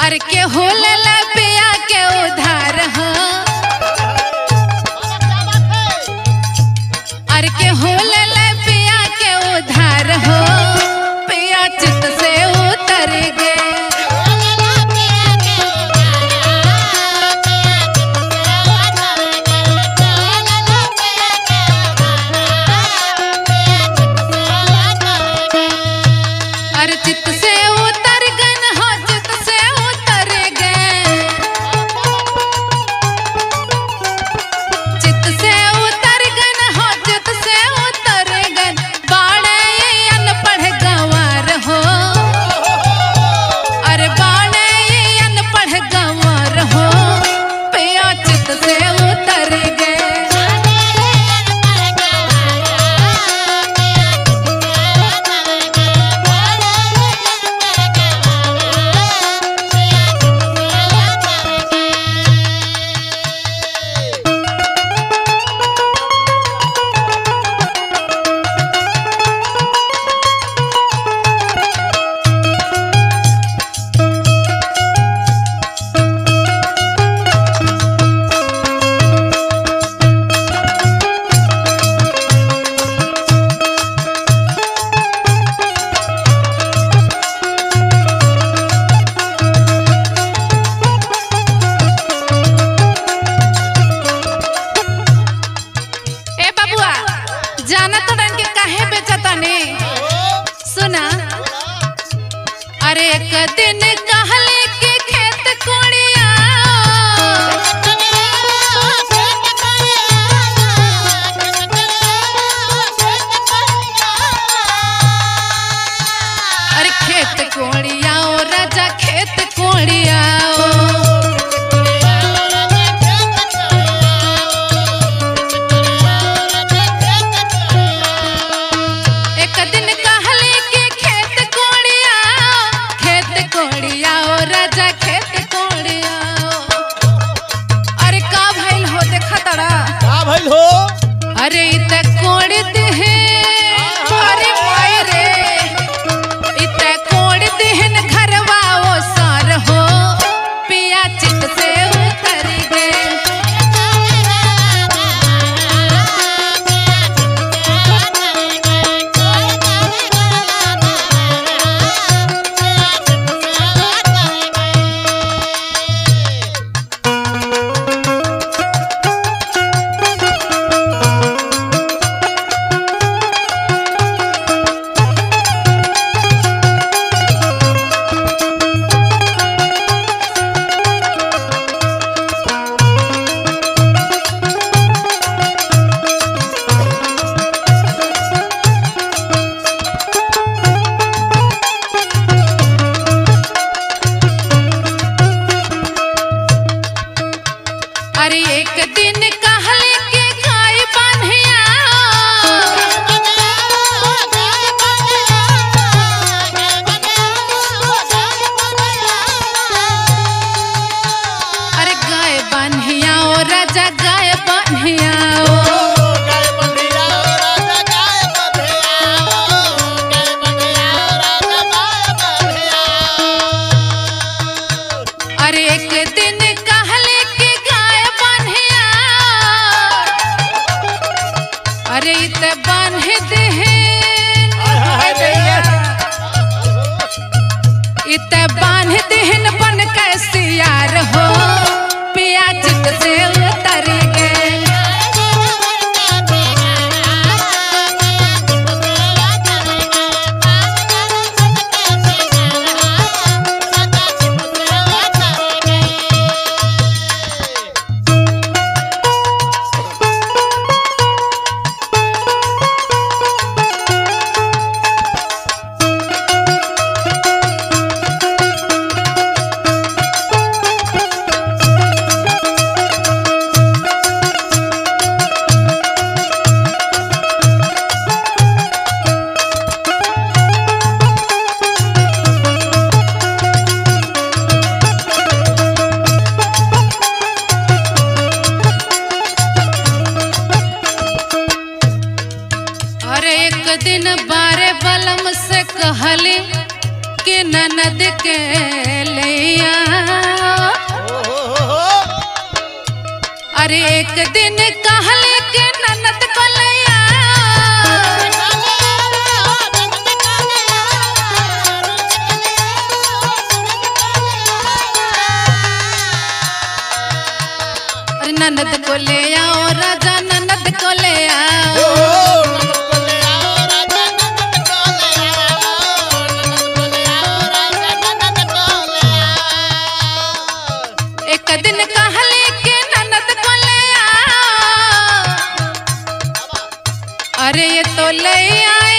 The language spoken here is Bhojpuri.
अरे के होला पिया के उधार हो, अरे के होला पिया के उधार हो, पिया चित से उतर गए। अरे चित से उतर गन हो, चित से उतर गए, चित से उतर गन हो, चित से उतर गन। बाड़े ये अनपढ़ गंवार हो, अरे बाड़े ये अनपढ़ गंवार हो, पिया चित से उतर गए। जाना तो डन के काहे बेचता ने सुना। अरे एक दिन कहले के खेत कोड़िया, अरे खेत कोड़िया ओ राजा खेत कोड़िया ओ, अरे इत कोड़ देहन, अरे माय रे इत कोड़ देहन घरवा ओ सार हो, पिया चित से उतर गए। अरे एक दिन कहले के गाय बान्हिया, अरे गाय बान्हिया ओ राजा गाय बान्हिया ओ, अरे एक दिन कहले के गाय बान्हिया, अरे इत बान्ह देहन, इत बान्ह देहन बन कैसे यार हो, पिया चित से उतर गए। दिन बारे बलम से कहली कि ननद के लिया अरे एक दिन कहले के ननद को ले आ। अरे ननद को ले आओ राजा ननद को ले आओ। एक दिन कहले के ननद को ले आओ। अरे ये तो ले आए